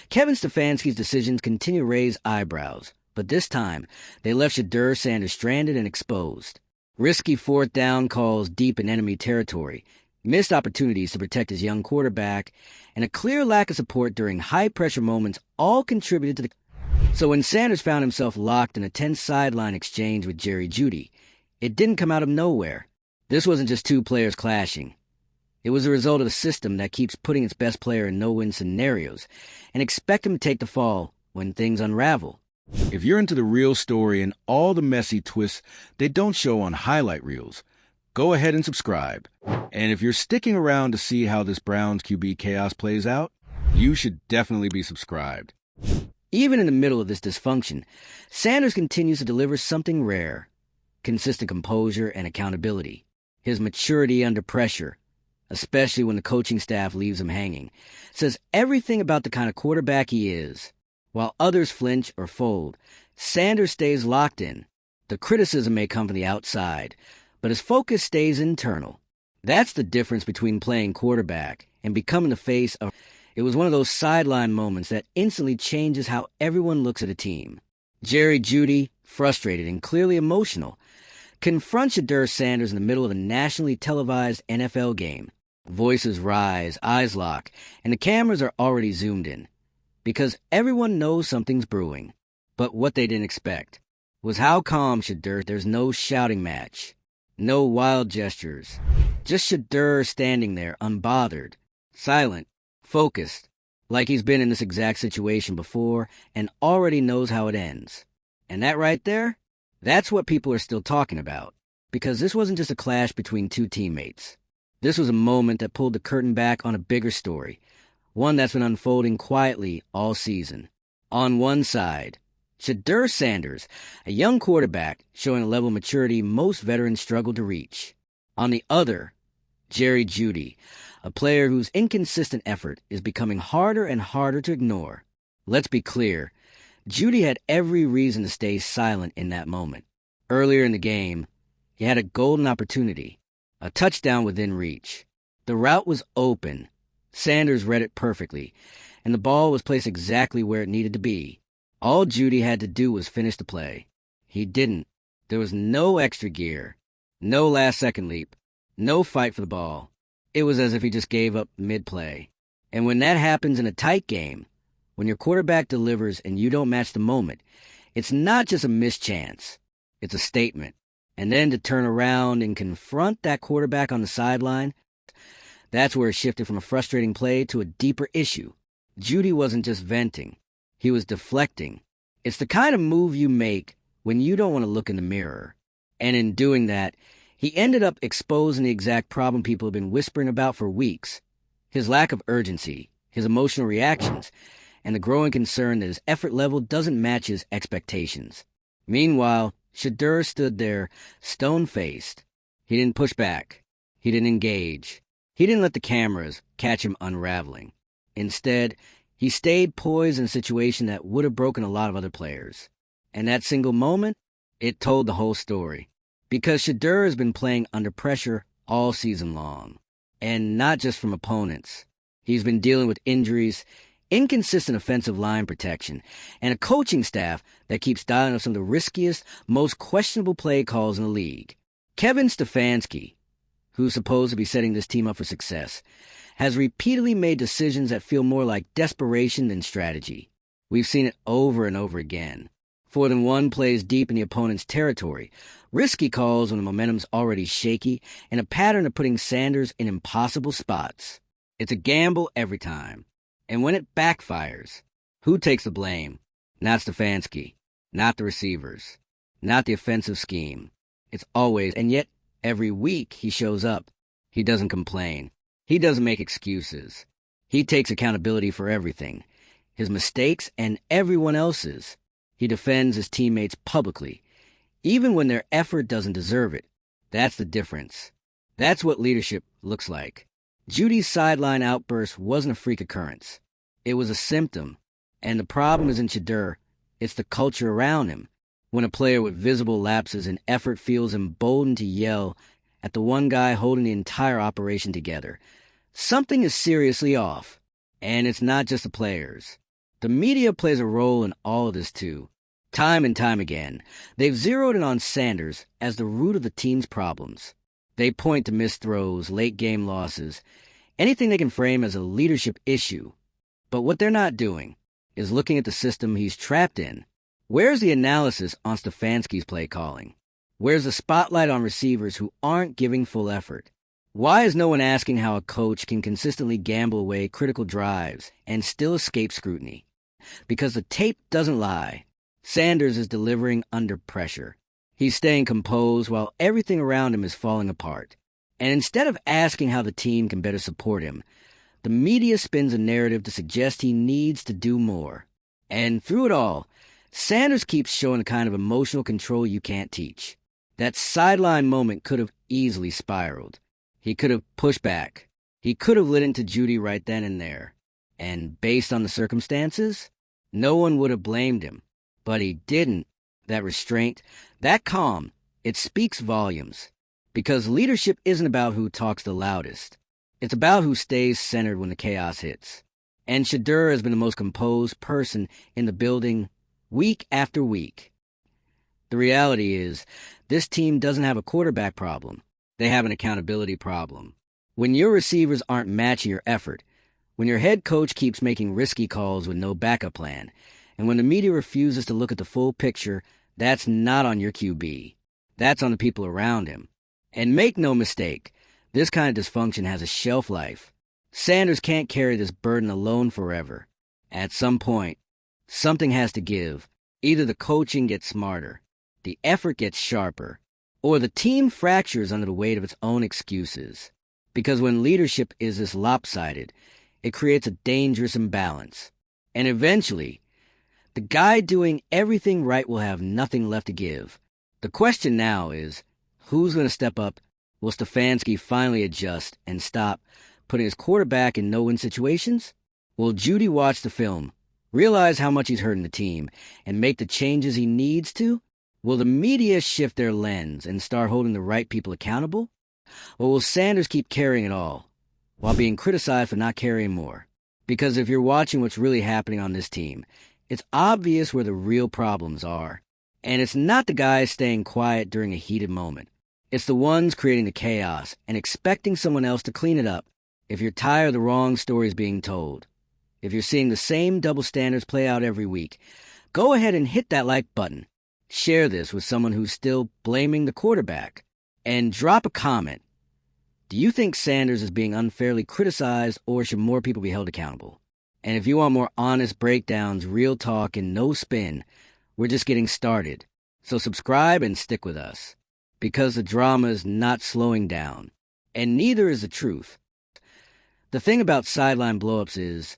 Kevin Stefanski's decisions continue to raise eyebrows, but this time they left Shedeur Sanders stranded and exposed. Risky fourth down calls deep in enemy territory, missed opportunities to protect his young quarterback, and a clear lack of support during high-pressure moments all contributed to the... So when Sanders found himself locked in a tense sideline exchange with Jeudy, it didn't come out of nowhere. This wasn't just two players clashing. It was a result of a system that keeps putting its best player in no-win scenarios and expect him to take the fall when things unravel. If you're into the real story and all the messy twists they don't show on highlight reels, go ahead and subscribe. And if you're sticking around to see how this Browns QB chaos plays out, you should definitely be subscribed. Even in the middle of this dysfunction, Sanders continues to deliver something rare: consistent composure and accountability. His maturity under pressure, especially when the coaching staff leaves him hanging, says everything about the kind of quarterback he is. While others flinch or fold, Sanders stays locked in. The criticism may come from the outside, but his focus stays internal. That's the difference between playing quarterback and becoming the face of... It was one of those sideline moments that instantly changes how everyone looks at a team. Jeudy, frustrated and clearly emotional, confronts Shedeur Sanders in the middle of a nationally televised NFL game. Voices rise, eyes lock, and the cameras are already zoomed in, because everyone knows something's brewing. But what they didn't expect was how calm Shedeur. There's no shouting match, no wild gestures, just Shedeur standing there unbothered, silent, focused, like he's been in this exact situation before and already knows how it ends. And that right there, that's what people are still talking about, because this wasn't just a clash between two teammates. This was a moment that pulled the curtain back on a bigger story, one that's been unfolding quietly all season. On one side, Shedeur Sanders, a young quarterback showing a level of maturity most veterans struggle to reach. On the other, Jeudy, a player whose inconsistent effort is becoming harder and harder to ignore. Let's be clear, Jeudy had every reason to stay silent in that moment. Earlier in the game, he had a golden opportunity, a touchdown within reach. The route was open. Sanders read it perfectly, and the ball was placed exactly where it needed to be. All Jeudy had to do was finish the play. He didn't. There was no extra gear, no last-second leap, no fight for the ball. It was as if he just gave up mid-play. And when that happens in a tight game, when your quarterback delivers and you don't match the moment, it's not just a missed chance. It's a statement. And then to turn around and confront that quarterback on the sideline, that's where it shifted from a frustrating play to a deeper issue. Jeudy wasn't just venting. He was deflecting. It's the kind of move you make when you don't want to look in the mirror. And in doing that, he ended up exposing the exact problem people have been whispering about for weeks: his lack of urgency, his emotional reactions, and the growing concern that his effort level doesn't match his expectations. Meanwhile, Shedeur stood there, stone-faced. He didn't push back. He didn't engage. He didn't let the cameras catch him unraveling. Instead, he stayed poised in a situation that would have broken a lot of other players. And that single moment, it told the whole story. Because Shedeur has been playing under pressure all season long. And not just from opponents. He's been dealing with injuries, inconsistent offensive line protection, and a coaching staff that keeps dialing up some of the riskiest, most questionable play calls in the league. Kevin Stefanski, who's supposed to be setting this team up for success, has repeatedly made decisions that feel more like desperation than strategy. We've seen it over and over again. 4th and 1 plays deep in the opponent's territory, risky calls when the momentum's already shaky, and a pattern of putting Sanders in impossible spots. It's a gamble every time. And when it backfires, who takes the blame? Not Stefanski, not the receivers, not the offensive scheme. It's always, and yet every week he shows up. He doesn't complain. He doesn't make excuses. He takes accountability for everything, his mistakes and everyone else's. He defends his teammates publicly, even when their effort doesn't deserve it. That's the difference. That's what leadership looks like. Jeudy's sideline outburst wasn't a freak occurrence. It was a symptom. And the problem isn't Shedeur. It's the culture around him. When a player with visible lapses in effort feels emboldened to yell at the one guy holding the entire operation together, something is seriously off. And it's not just the players. The media plays a role in all of this too. Time and time again, they've zeroed in on Sanders as the root of the team's problems. They point to missed throws, late game losses, anything they can frame as a leadership issue. But what they're not doing is looking at the system he's trapped in. Where's the analysis on Stefanski's play calling? Where's the spotlight on receivers who aren't giving full effort? Why is no one asking how a coach can consistently gamble away critical drives and still escape scrutiny? Because the tape doesn't lie. Sanders is delivering under pressure. He's staying composed while everything around him is falling apart. And instead of asking how the team can better support him, the media spins a narrative to suggest he needs to do more. And through it all, Sanders keeps showing the kind of emotional control you can't teach. That sideline moment could have easily spiraled. He could have pushed back. He could have lit into Jeudy right then and there. And based on the circumstances, no one would have blamed him. But he didn't. That restraint, that calm, it speaks volumes. Because leadership isn't about who talks the loudest. It's about who stays centered when the chaos hits. And Shedeur has been the most composed person in the building week after week. The reality is, this team doesn't have a quarterback problem. They have an accountability problem. When your receivers aren't matching your effort, when your head coach keeps making risky calls with no backup plan, and when the media refuses to look at the full picture, that's not on your QB. That's on the people around him. And make no mistake, this kind of dysfunction has a shelf life. Sanders can't carry this burden alone forever. At some point, something has to give. Either the coaching gets smarter, the effort gets sharper, or the team fractures under the weight of its own excuses. Because when leadership is this lopsided, it creates a dangerous imbalance. And eventually, the guy doing everything right will have nothing left to give. The question now is, who's going to step up? Will Stefanski finally adjust and stop putting his quarterback in no-win situations? Will Jeudy watch the film, realize how much he's hurting the team, and make the changes he needs to? Will the media shift their lens and start holding the right people accountable? Or will Sanders keep carrying it all, while being criticized for not carrying more? Because if you're watching what's really happening on this team, it's obvious where the real problems are. And it's not the guys staying quiet during a heated moment. It's the ones creating the chaos and expecting someone else to clean it up. If you're tired of the wrong stories being told, if you're seeing the same double standards play out every week, go ahead and hit that like button. Share this with someone who's still blaming the quarterback. And drop a comment. Do you think Sanders is being unfairly criticized, or should more people be held accountable? And if you want more honest breakdowns, real talk, and no spin, we're just getting started. So subscribe and stick with us. Because the drama is not slowing down. And neither is the truth. The thing about sideline blowups is,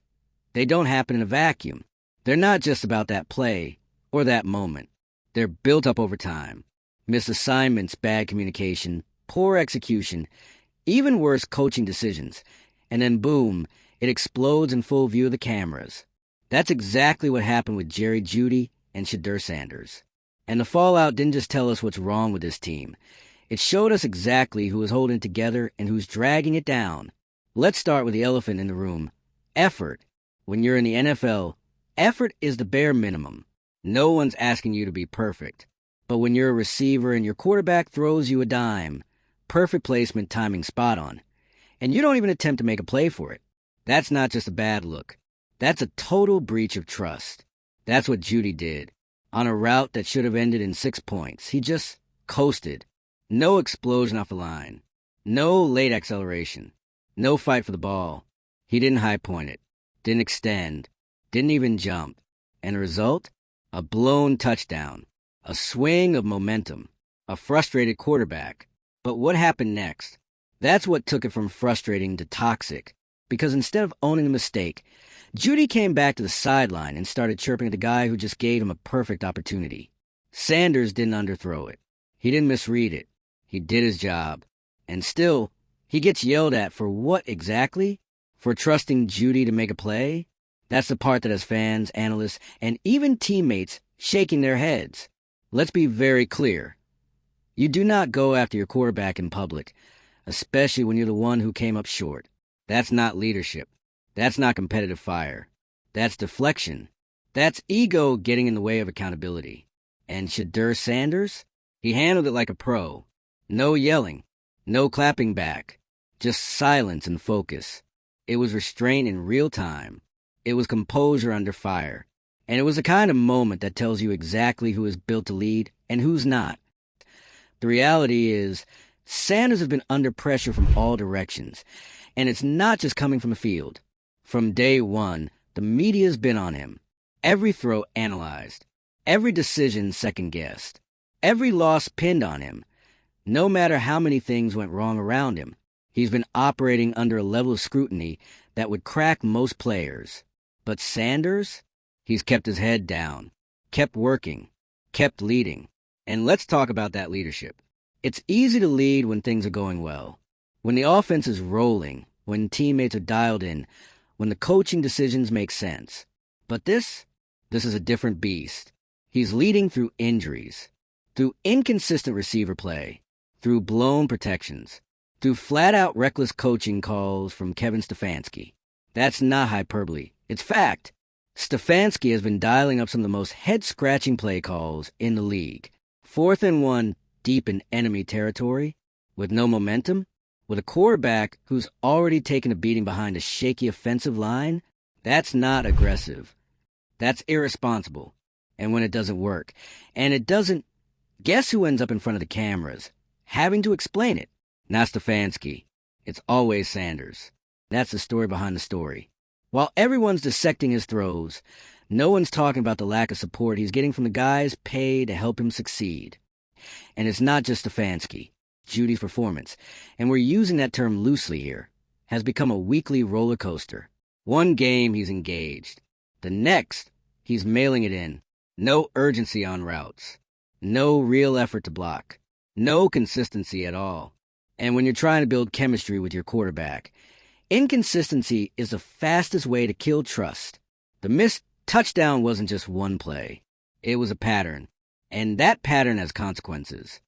they don't happen in a vacuum. They're not just about that play or that moment. They're built up over time. Missed assignments, bad communication, poor execution, even worse coaching decisions. And then boom, it explodes in full view of the cameras. That's exactly what happened with Jeudy and Shedeur Sanders. And the fallout didn't just tell us what's wrong with this team. It showed us exactly who is holding it together and who's dragging it down. Let's start with the elephant in the room. Effort. When you're in the NFL, effort is the bare minimum. No one's asking you to be perfect. But when you're a receiver and your quarterback throws you a dime, perfect placement, timing spot on, and you don't even attempt to make a play for it, that's not just a bad look. That's a total breach of trust. That's what Jeudy did. On a route that should have ended in 6 points, he just coasted. No explosion off the line. No late acceleration. No fight for the ball. He didn't high point it. Didn't extend. Didn't even jump. And the result? A blown touchdown. A swing of momentum. A frustrated quarterback. But what happened next? That's what took it from frustrating to toxic. Because instead of owning the mistake, Jeudy came back to the sideline and started chirping at the guy who just gave him a perfect opportunity. Sanders didn't underthrow it. He didn't misread it. He did his job. And still, he gets yelled at for what exactly? For trusting Jeudy to make a play? That's the part that has fans, analysts, and even teammates shaking their heads. Let's be very clear. You do not go after your quarterback in public, especially when you're the one who came up short. That's not leadership. That's not competitive fire. That's deflection. That's ego getting in the way of accountability. And Shedeur Sanders? He handled it like a pro. No yelling, no clapping back, just silence and focus. It was restraint in real time. It was composure under fire. And it was the kind of moment that tells you exactly who is built to lead and who's not. The reality is, Sanders has been under pressure from all directions, and it's not just coming from the field. From day one, the media's been on him. Every throw analyzed, every decision second-guessed, every loss pinned on him. No matter how many things went wrong around him, he's been operating under a level of scrutiny that would crack most players. But Sanders? He's kept his head down, kept working, kept leading. And let's talk about that leadership. It's easy to lead when things are going well, when the offense is rolling, when teammates are dialed in, when the coaching decisions make sense. But this is a different beast. He's leading through injuries, through inconsistent receiver play, through blown protections, through flat-out reckless coaching calls from Kevin Stefanski. That's not hyperbole. It's fact. Stefanski has been dialing up some of the most head-scratching play calls in the league. 4th and 1 deep in enemy territory, with no momentum, with a quarterback who's already taken a beating behind a shaky offensive line. That's not aggressive. That's irresponsible. And when it doesn't work, and it doesn't, guess who ends up in front of the cameras, having to explain it? Not Stefanski. It's always Sanders. That's the story behind the story. While everyone's dissecting his throws, no one's talking about the lack of support he's getting from the guys paid to help him succeed. And it's not just Stefanski. Jeudy's performance, and we're using that term loosely here, has become a weekly roller coaster. One game he's engaged. The next, he's mailing it in. No urgency on routes. No real effort to block. No consistency at all. And when you're trying to build chemistry with your quarterback, inconsistency is the fastest way to kill trust. The missed touchdown wasn't just one play. It was a pattern. And that pattern has consequences.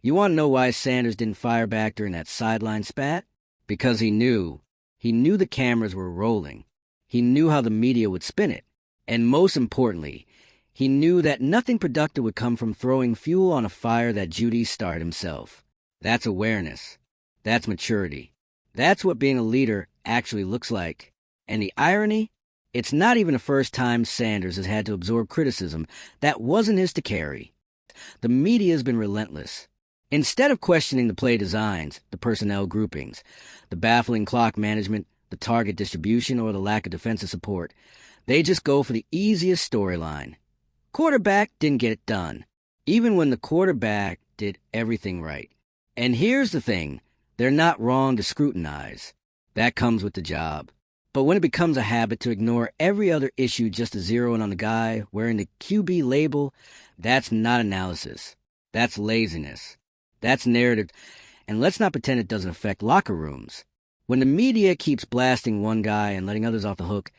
You want to know why Sanders didn't fire back during that sideline spat? Because he knew. He knew the cameras were rolling. He knew how the media would spin it. And most importantly, he knew that nothing productive would come from throwing fuel on a fire that Jeudy started himself. That's awareness. That's maturity. That's what being a leader actually looks like. And the irony? It's not even the first time Sanders has had to absorb criticism that wasn't his to carry. The media has been relentless. Instead of questioning the play designs, the personnel groupings, the baffling clock management, the target distribution, or the lack of defensive support, they just go for the easiest storyline. Quarterback didn't get it done, even when the quarterback did everything right. And here's the thing, they're not wrong to scrutinize. That comes with the job. But when it becomes a habit to ignore every other issue just to zero in on the guy wearing the QB label, that's not analysis. That's laziness. That's narrative. And let's not pretend it doesn't affect locker rooms. When the media keeps blasting one guy and letting others off the hook,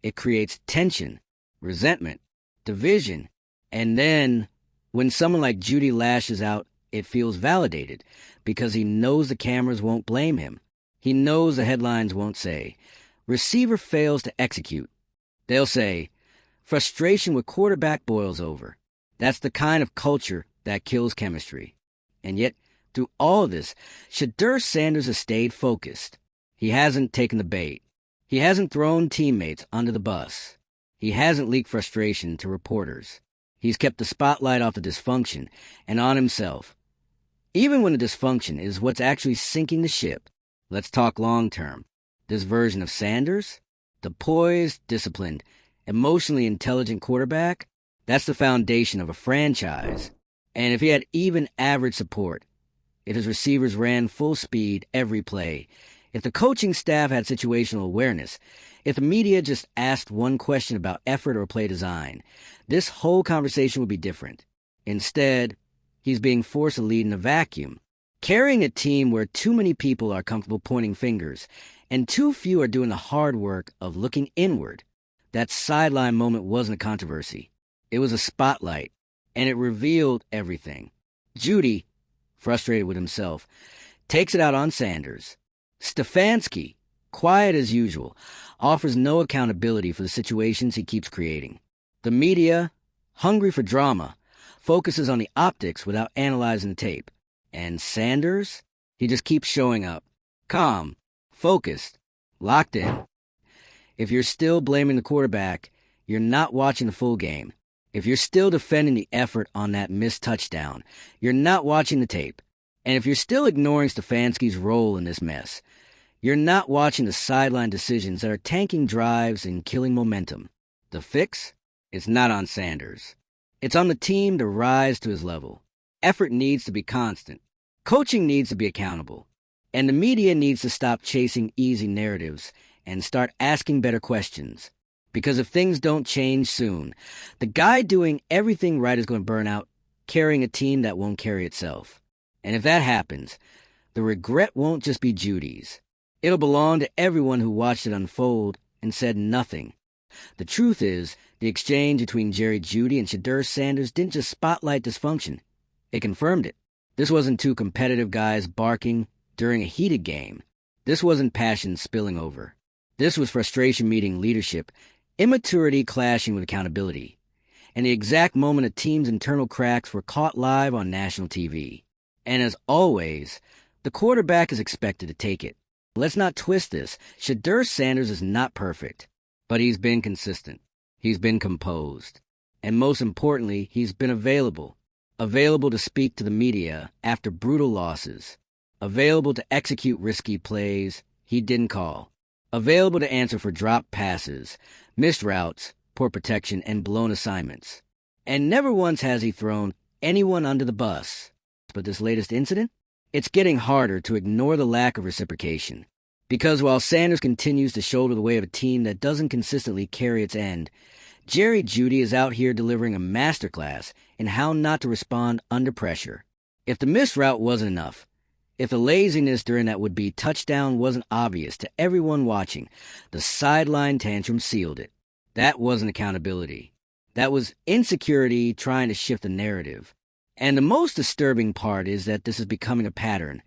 it creates tension, resentment, division. And then, when someone like Jeudy lashes out, it feels validated because he knows the cameras won't blame him. He knows the headlines won't say, receiver fails to execute. They'll say, frustration with quarterback boils over. That's the kind of culture that kills chemistry. And yet, through all of this, Shedeur Sanders has stayed focused. He hasn't taken the bait. He hasn't thrown teammates under the bus. He hasn't leaked frustration to reporters. He's kept the spotlight off the dysfunction and on himself. Even when the dysfunction is what's actually sinking the ship. Let's talk long-term. This version of Sanders, the poised, disciplined, emotionally intelligent quarterback, that's the foundation of a franchise. And if he had even average support, if his receivers ran full speed every play, if the coaching staff had situational awareness, if the media just asked one question about effort or play design, this whole conversation would be different. Instead, he's being forced to lead in a vacuum, carrying a team where too many people are comfortable pointing fingers and too few are doing the hard work of looking inward. That sideline moment wasn't a controversy. It was a spotlight, and it revealed everything. Jeudy, frustrated with himself, takes it out on Sanders. Stefanski, quiet as usual, offers no accountability for the situations he keeps creating. The media, hungry for drama, focuses on the optics without analyzing the tape. And Sanders? He just keeps showing up. Calm, focused, locked in. If you're still blaming the quarterback, you're not watching the full game. If you're still defending the effort on that missed touchdown, you're not watching the tape. And if you're still ignoring Stefanski's role in this mess, you're not watching the sideline decisions that are tanking drives and killing momentum. The fix? It's not on Sanders. It's on the team to rise to his level. Effort needs to be constant. Coaching needs to be accountable. And the media needs to stop chasing easy narratives and start asking better questions. Because if things don't change soon, the guy doing everything right is going to burn out, carrying a team that won't carry itself. And if that happens, the regret won't just be Jeudy's. It'll belong to everyone who watched it unfold and said nothing. The truth is, the exchange between Jeudy and Shedeur Sanders didn't just spotlight dysfunction. It confirmed it. This wasn't two competitive guys barking during a heated game. This wasn't passion spilling over. This was frustration meeting leadership, immaturity clashing with accountability, and the exact moment a team's internal cracks were caught live on national TV. And as always, the quarterback is expected to take it. Let's not twist this. Shedeur Sanders is not perfect, but he's been consistent. He's been composed. And most importantly, he's been available. Available to speak to the media after brutal losses. Available to execute risky plays he didn't call. Available to answer for dropped passes, missed routes, poor protection, and blown assignments. And never once has he thrown anyone under the bus. But this latest incident? It's getting harder to ignore the lack of reciprocation. Because while Sanders continues to shoulder the weight of a team that doesn't consistently carry its end, Jeudy is out here delivering a masterclass in how not to respond under pressure. If the missed route wasn't enough, if the laziness during that would-be touchdown wasn't obvious to everyone watching, the sideline tantrum sealed it. That wasn't accountability. That was insecurity trying to shift the narrative. And the most disturbing part is that this is becoming a pattern,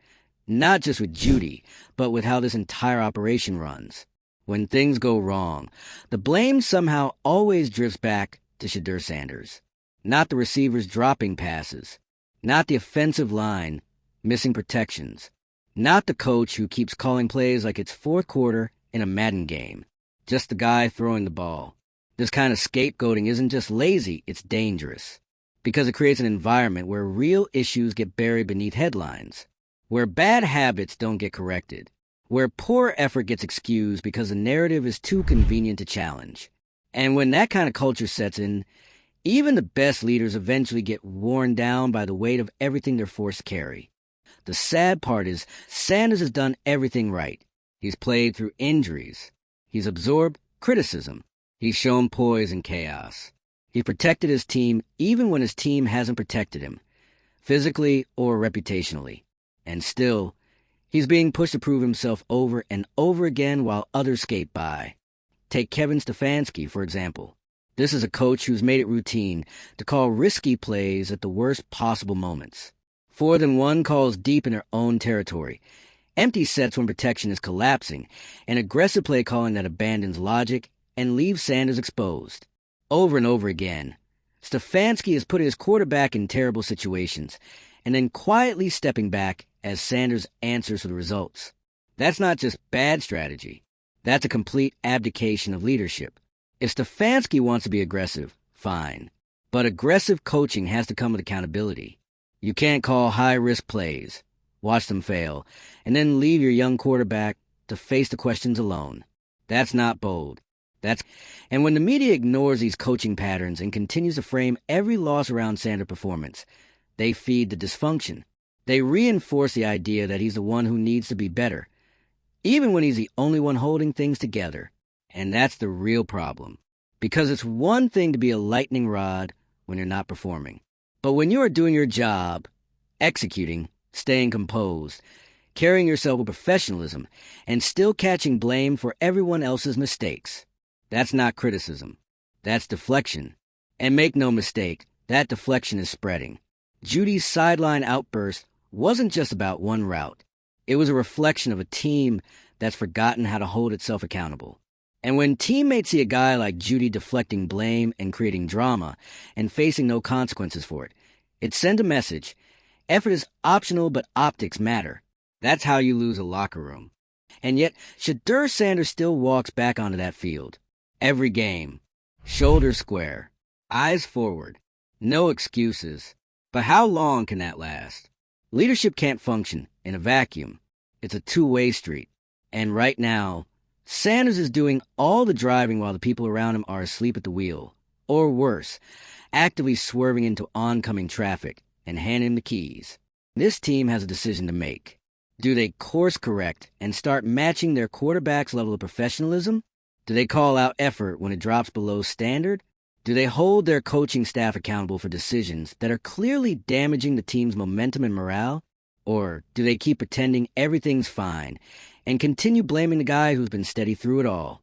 not just with Jeudy, but with how this entire operation runs. When things go wrong, the blame somehow always drifts back to Shedeur Sanders. Not the receivers dropping passes, not the offensive line missing protections, not the coach who keeps calling plays like it's fourth quarter in a Madden game, just the guy throwing the ball. This kind of scapegoating isn't just lazy, it's dangerous. Because it creates an environment where real issues get buried beneath headlines, where bad habits don't get corrected, where poor effort gets excused because the narrative is too convenient to challenge. And when that kind of culture sets in, even the best leaders eventually get worn down by the weight of everything they're forced to carry. The sad part is Sanders has done everything right. He's played through injuries. He's absorbed criticism. He's shown poise in chaos. He protected his team even when his team hasn't protected him, physically or reputationally. And still, he's being pushed to prove himself over and over again while others skate by. Take Kevin Stefanski, for example. This is a coach who's made it routine to call risky plays at the worst possible moments. 4th and 1 calls deep in their own territory. Empty sets when protection is collapsing, and aggressive play calling that abandons logic and leaves Sanders exposed. Over and over again, Stefanski has put his quarterback in terrible situations, and then quietly stepping back as Sanders answers for the results. That's not just bad strategy. That's a complete abdication of leadership. If Stefanski wants to be aggressive, fine. But aggressive coaching has to come with accountability. You can't call high-risk plays, watch them fail, and then leave your young quarterback to face the questions alone. That's not bold. And when the media ignores these coaching patterns and continues to frame every loss around Sanders' performance, they feed the dysfunction. They reinforce the idea that he's the one who needs to be better, even when he's the only one holding things together. And that's the real problem. Because it's one thing to be a lightning rod when you're not performing. But when you are doing your job, executing, staying composed, carrying yourself with professionalism, and still catching blame for everyone else's mistakes, that's not criticism. That's deflection. And make no mistake, that deflection is spreading. Jeudy's sideline outburst wasn't just about one route. It was a reflection of a team that's forgotten how to hold itself accountable. And when teammates see a guy like Jeudy deflecting blame and creating drama and facing no consequences for it, it sends a message. Effort is optional, but optics matter. That's how you lose a locker room. And yet, Shedeur Sanders still walks back onto that field. Every game. Shoulders square. Eyes forward. No excuses. But how long can that last? Leadership can't function in a vacuum. It's a two-way street. And right now, Sanders is doing all the driving while the people around him are asleep at the wheel. Or worse, actively swerving into oncoming traffic and handing him the keys. This team has a decision to make. Do they course correct and start matching their quarterback's level of professionalism? Do they call out effort when it drops below standard? Do they hold their coaching staff accountable for decisions that are clearly damaging the team's momentum and morale? Or do they keep pretending everything's fine and continue blaming the guy who's been steady through it all?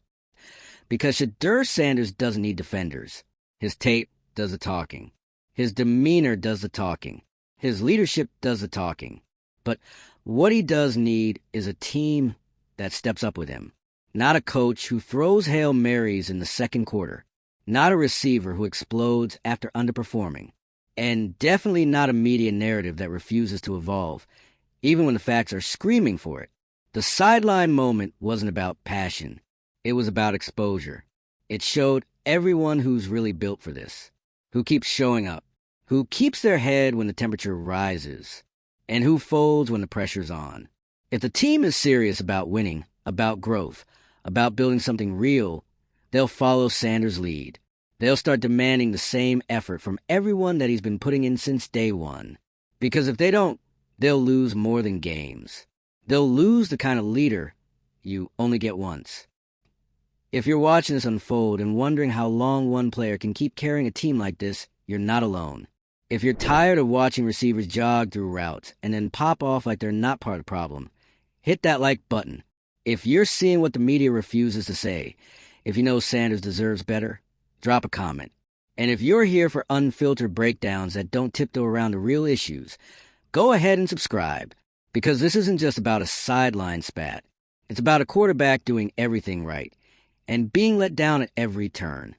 Because Shedeur Sanders doesn't need defenders. His tape does the talking. His demeanor does the talking. His leadership does the talking. But what he does need is a team that steps up with him. Not a coach who throws Hail Marys in the second quarter. Not a receiver who explodes after underperforming. And definitely not a media narrative that refuses to evolve, even when the facts are screaming for it. The sideline moment wasn't about passion. It was about exposure. It showed everyone who's really built for this, who keeps showing up, who keeps their head when the temperature rises, and who folds when the pressure's on. If the team is serious about winning, about growth, about building something real, they'll follow Sanders' lead. They'll start demanding the same effort from everyone that he's been putting in since day one. Because if they don't, they'll lose more than games. They'll lose the kind of leader you only get once. If you're watching this unfold and wondering how long one player can keep carrying a team like this, you're not alone. If you're tired of watching receivers jog through routes and then pop off like they're not part of the problem, hit that like button. If you're seeing what the media refuses to say, if you know Sanders deserves better, drop a comment. And if you're here for unfiltered breakdowns that don't tiptoe around the real issues, go ahead and subscribe. Because this isn't just about a sideline spat. It's about a quarterback doing everything right and being let down at every turn.